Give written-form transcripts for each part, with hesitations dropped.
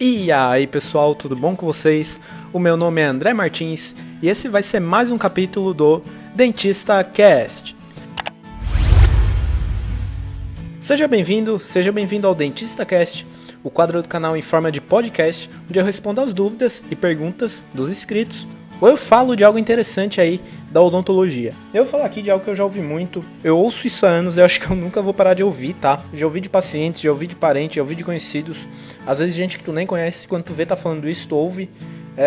E aí pessoal, tudo bom com vocês? O meu nome é André Martins e esse vai ser mais um capítulo do Dentista Cast. Seja bem-vindo ao Dentista Cast, o quadro do canal em forma de podcast, onde eu respondo as dúvidas e perguntas dos inscritos, ou eu falo de algo interessante aí da odontologia. Eu vou falar aqui de algo que eu já ouvi muito, eu ouço isso há anos e eu acho que eu nunca vou parar de ouvir, tá? Já ouvi de pacientes, já ouvi de parentes, já ouvi de conhecidos, às vezes gente que tu nem conhece, quando tu vê tá falando isso, tu ouve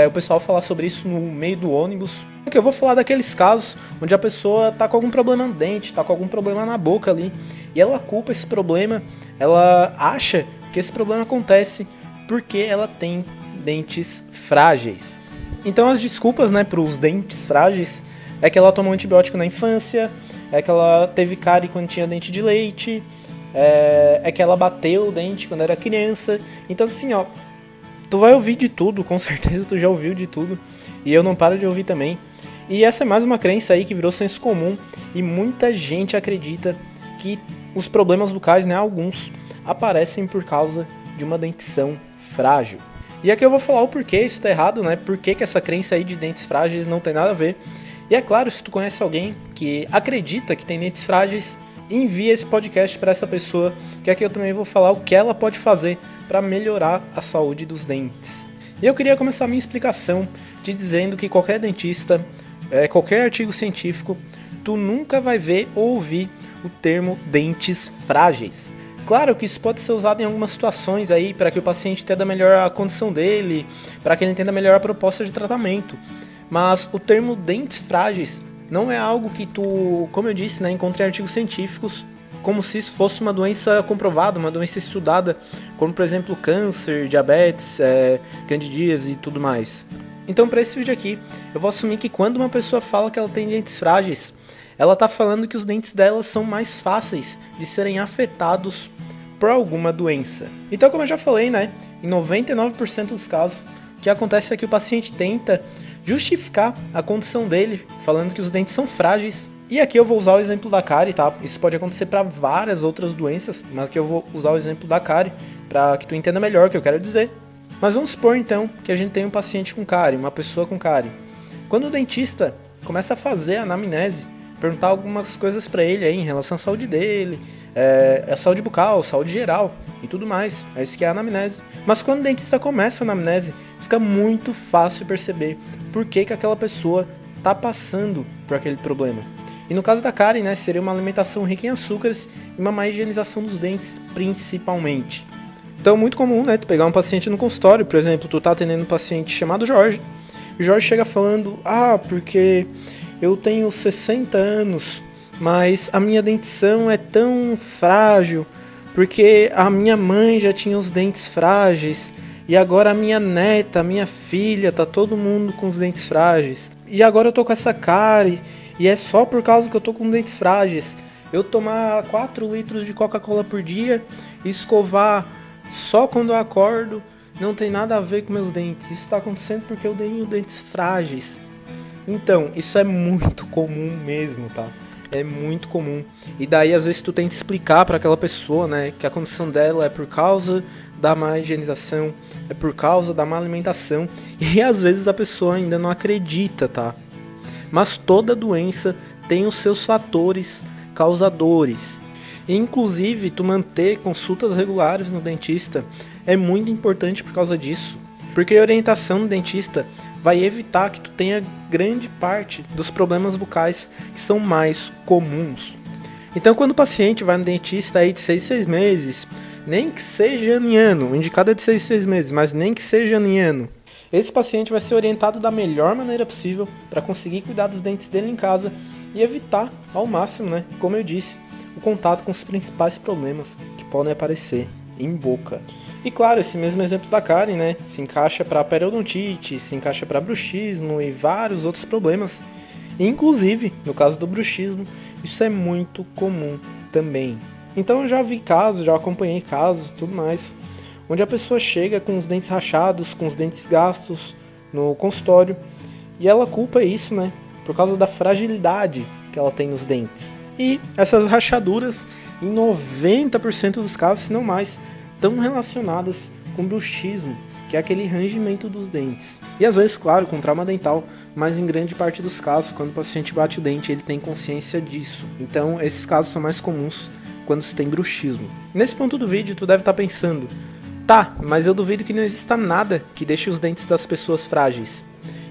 o pessoal falar sobre isso no meio do ônibus. Eu vou falar daqueles casos onde a pessoa tá com algum problema no dente, tá com algum problema na boca ali, e ela culpa esse problema, ela acha que esse problema acontece porque ela tem dentes frágeis. Então as desculpas, para os dentes frágeis é que ela tomou antibiótico na infância, é que ela teve cárie quando tinha dente de leite, é que ela bateu o dente quando era criança. Então assim, tu vai ouvir de tudo, com certeza tu já ouviu de tudo, e eu não paro de ouvir também. E essa é mais uma crença aí que virou senso comum, e muita gente acredita que os problemas bucais, alguns, aparecem por causa de uma dentição frágil. E aqui eu vou falar o porquê isso tá errado, Por que essa crença aí de dentes frágeis não tem nada a ver. E é claro, se tu conhece alguém que acredita que tem dentes frágeis, envia esse podcast para essa pessoa, que aqui eu também vou falar o que ela pode fazer para melhorar a saúde dos dentes. E eu queria começar a minha explicação te dizendo que qualquer dentista, qualquer artigo científico, tu nunca vai ver ou ouvir o termo dentes frágeis. Claro que isso pode ser usado em algumas situações aí para que o paciente entenda melhor a condição dele, para que ele entenda melhor a proposta de tratamento. Mas o termo dentes frágeis não é algo que tu, como eu disse, encontre em artigos científicos, como se isso fosse uma doença comprovada, uma doença estudada, como por exemplo câncer, diabetes, candidíase e tudo mais. Então para esse vídeo aqui, eu vou assumir que quando uma pessoa fala que ela tem dentes frágeis, ela está falando que os dentes dela são mais fáceis de serem afetados por alguma doença. Então, como eu já falei, em 99% dos casos, o que acontece é que o paciente tenta justificar a condição dele, falando que os dentes são frágeis. E aqui eu vou usar o exemplo da cárie, tá? Isso pode acontecer para várias outras doenças, mas aqui eu vou usar o exemplo da cárie para que tu entenda melhor o que eu quero dizer. Mas vamos supor então que a gente tem um paciente com cárie, uma pessoa com cárie. Quando o dentista começa a fazer a anamnese, perguntar algumas coisas para ele aí em relação à saúde dele, a saúde bucal, saúde geral e tudo mais. É isso que é a anamnese. Mas quando o dentista começa a anamnese, fica muito fácil perceber por que aquela pessoa está passando por aquele problema. E no caso da cárie, seria uma alimentação rica em açúcares e uma má higienização dos dentes, principalmente. Então é muito comum, tu pegar um paciente no consultório, por exemplo, tu tá atendendo um paciente chamado Jorge, e o Jorge chega falando, porque eu tenho 60 anos, mas a minha dentição é tão frágil, porque a minha mãe já tinha os dentes frágeis, e agora a minha neta, a minha filha, tá todo mundo com os dentes frágeis. E agora eu tô com essa cárie, e é só por causa que eu tô com dentes frágeis. Eu tomar 4 litros de Coca-Cola por dia e escovar só quando eu acordo, não tem nada a ver com meus dentes. Isso tá acontecendo porque eu tenho dentes frágeis. Então, isso é muito comum mesmo, tá? É muito comum. E daí, às vezes, tu tenta explicar para aquela pessoa, que a condição dela é por causa da má higienização, é por causa da má alimentação. E às vezes a pessoa ainda não acredita, tá? Mas toda doença tem os seus fatores causadores. E, inclusive, tu manter consultas regulares no dentista é muito importante por causa disso. Porque a orientação do dentista vai evitar que tu tenha grande parte dos problemas bucais que são mais comuns. Então, quando o paciente vai no dentista aí de 6 em 6 meses, nem que seja em ano, o indicado é de 6 em 6 meses, mas nem que seja em ano, esse paciente vai ser orientado da melhor maneira possível para conseguir cuidar dos dentes dele em casa e evitar ao máximo, como eu disse, o contato com os principais problemas que podem aparecer em boca. E claro, esse mesmo exemplo da cárie, se encaixa para periodontite, se encaixa para bruxismo e vários outros problemas. E, inclusive, no caso do bruxismo, isso é muito comum também. Então eu já vi casos, já acompanhei casos e tudo mais, onde a pessoa chega com os dentes rachados, com os dentes gastos no consultório, e ela culpa isso, por causa da fragilidade que ela tem nos dentes. E essas rachaduras, em 90% dos casos, se não mais, estão relacionadas com bruxismo, que é aquele rangimento dos dentes. E às vezes, claro, com trauma dental, mas em grande parte dos casos, quando o paciente bate o dente, ele tem consciência disso. Então, esses casos são mais comuns quando se tem bruxismo. Nesse ponto do vídeo, tu deve estar pensando, tá, mas eu duvido que não exista nada que deixe os dentes das pessoas frágeis.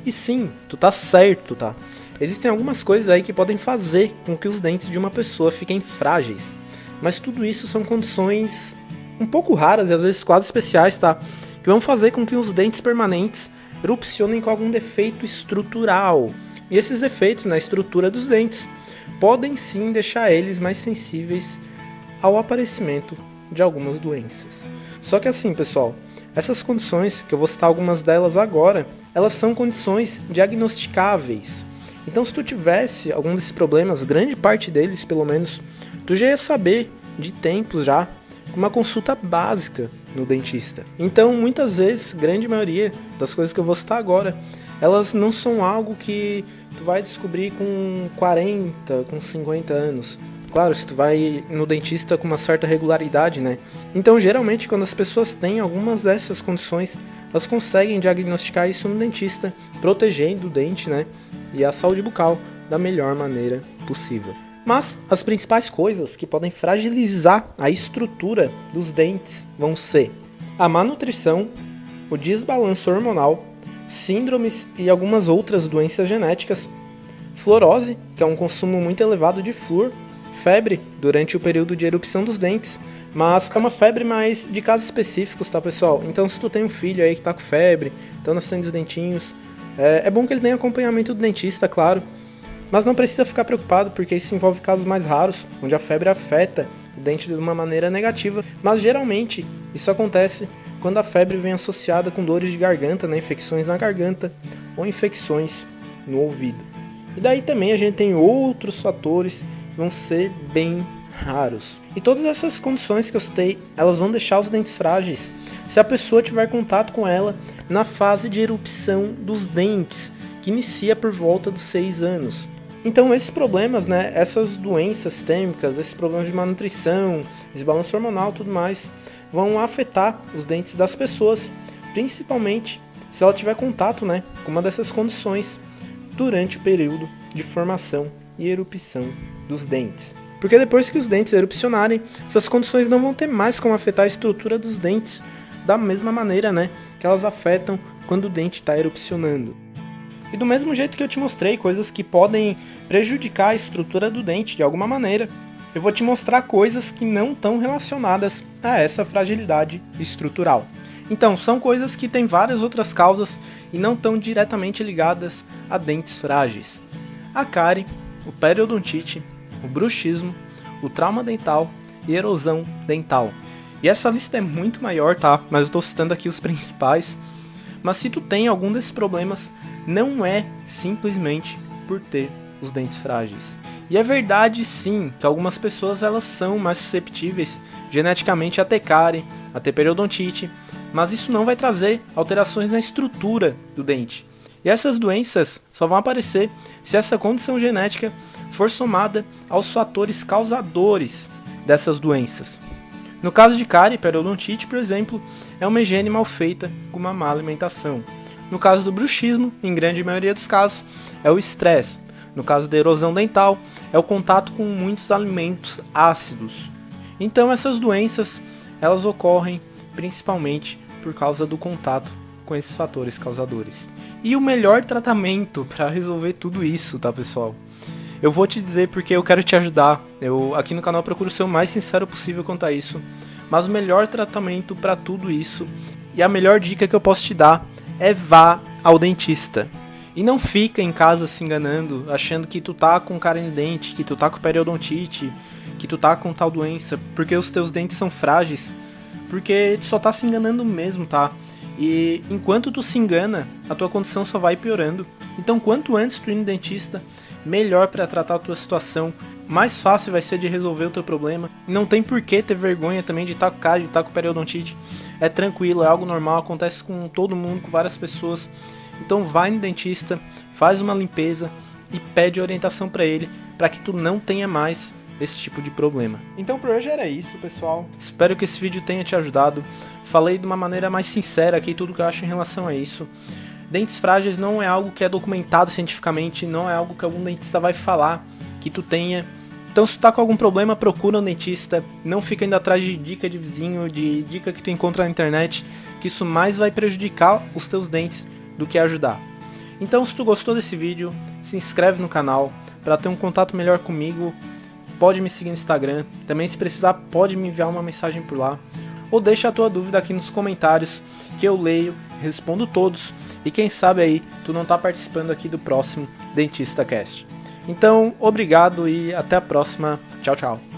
E sim, tu tá certo, tá? Existem algumas coisas aí que podem fazer com que os dentes de uma pessoa fiquem frágeis. Mas tudo isso são condições um pouco raras e às vezes quase especiais, tá? Que vão fazer com que os dentes permanentes erupcionem com algum defeito estrutural. E esses defeitos na estrutura dos dentes podem sim deixar eles mais sensíveis ao aparecimento de algumas doenças. Só que assim, pessoal, essas condições, que eu vou citar algumas delas agora, elas são condições diagnosticáveis. Então, se tu tivesse algum desses problemas, grande parte deles, pelo menos, tu já ia saber de tempos já, com uma consulta básica no dentista. Então, muitas vezes, grande maioria das coisas que eu vou citar agora, elas não são algo que tu vai descobrir com 40, com 50 anos. Claro, se tu vai no dentista com uma certa regularidade, né? Então, geralmente, quando as pessoas têm algumas dessas condições, elas conseguem diagnosticar isso no dentista, protegendo o dente, né? E a saúde bucal da melhor maneira possível. Mas as principais coisas que podem fragilizar a estrutura dos dentes vão ser a má nutrição, o desbalanço hormonal, síndromes e algumas outras doenças genéticas, fluorose, que é um consumo muito elevado de flúor, febre durante o período de erupção dos dentes, mas é uma febre mais de casos específicos, tá, pessoal? Então, se tu tem um filho aí que tá com febre, estão nascendo os dentinhos, é bom que ele tenha acompanhamento do dentista, claro, mas não precisa ficar preocupado, porque isso envolve casos mais raros, onde a febre afeta o dente de uma maneira negativa, mas geralmente isso acontece quando a febre vem associada com dores de garganta, né, infecções na garganta ou infecções no ouvido. E daí também a gente tem outros fatores que vão ser bem raros. E todas essas condições que eu citei, elas vão deixar os dentes frágeis se a pessoa tiver contato com ela na fase de erupção dos dentes, que inicia por volta dos 6 anos. Então esses problemas, né, essas doenças sistêmicas, esses problemas de malnutrição, desbalanço hormonal e tudo mais, vão afetar os dentes das pessoas, principalmente se ela tiver contato, né, com uma dessas condições durante o período de formação e erupção dos dentes. Porque depois que os dentes erupcionarem, essas condições não vão ter mais como afetar a estrutura dos dentes da mesma maneira, né, que elas afetam quando o dente está erupcionando. E do mesmo jeito que eu te mostrei coisas que podem prejudicar a estrutura do dente de alguma maneira, eu vou te mostrar coisas que não estão relacionadas a essa fragilidade estrutural. Então, são coisas que têm várias outras causas e não estão diretamente ligadas a dentes frágeis. A cárie, o periodontite, o bruxismo, o trauma dental e erosão dental. E essa lista é muito maior, tá? Mas eu estou citando aqui os principais. Mas se tu tem algum desses problemas, não é simplesmente por ter os dentes frágeis. E é verdade sim que algumas pessoas elas são mais susceptíveis geneticamente a ter cárie, a ter periodontite, mas isso não vai trazer alterações na estrutura do dente. E essas doenças só vão aparecer se essa condição genética for somada aos fatores causadores dessas doenças. No caso de cárie e periodontite, por exemplo, é uma higiene mal feita com uma má alimentação. No caso do bruxismo, em grande maioria dos casos, é o estresse. No caso da erosão dental, é o contato com muitos alimentos ácidos. Então essas doenças, elas ocorrem principalmente por causa do contato com esses fatores causadores. E o melhor tratamento para resolver tudo isso, tá, pessoal? Eu vou te dizer porque eu quero te ajudar. Eu aqui no canal procuro ser o mais sincero possível quanto a isso. Mas o melhor tratamento para tudo isso e a melhor dica que eu posso te dar é vá ao dentista. E não fica em casa se enganando, achando que tu tá com cárie no dente, que tu tá com periodontite, que tu tá com tal doença, porque os teus dentes são frágeis. Porque tu só tá se enganando mesmo, tá? E enquanto tu se engana, a tua condição só vai piorando. Então quanto antes tu ir no dentista, melhor para tratar a tua situação, mais fácil vai ser de resolver o teu problema. Não tem por que ter vergonha também de estar com cárie, de estar com periodontite. É tranquilo, é algo normal, acontece com todo mundo, com várias pessoas. Então vai no dentista, faz uma limpeza e pede orientação para ele, para que tu não tenha mais esse tipo de problema. Então por hoje era isso, pessoal. Espero que esse vídeo tenha te ajudado. Falei de uma maneira mais sincera aqui tudo que eu acho em relação a isso. Dentes frágeis não é algo que é documentado cientificamente, não é algo que algum dentista vai falar que tu tenha. Então se tu tá com algum problema, procura um dentista, não fica indo atrás de dica de vizinho, de dica que tu encontra na internet, que isso mais vai prejudicar os teus dentes do que ajudar. Então se tu gostou desse vídeo, se inscreve no canal para ter um contato melhor comigo, pode me seguir no Instagram, também se precisar pode me enviar uma mensagem por lá, ou deixa a tua dúvida aqui nos comentários, que eu leio, respondo todos, e quem sabe aí tu não tá participando aqui do próximo Dentista Cast. Então, obrigado e até a próxima. Tchau, tchau.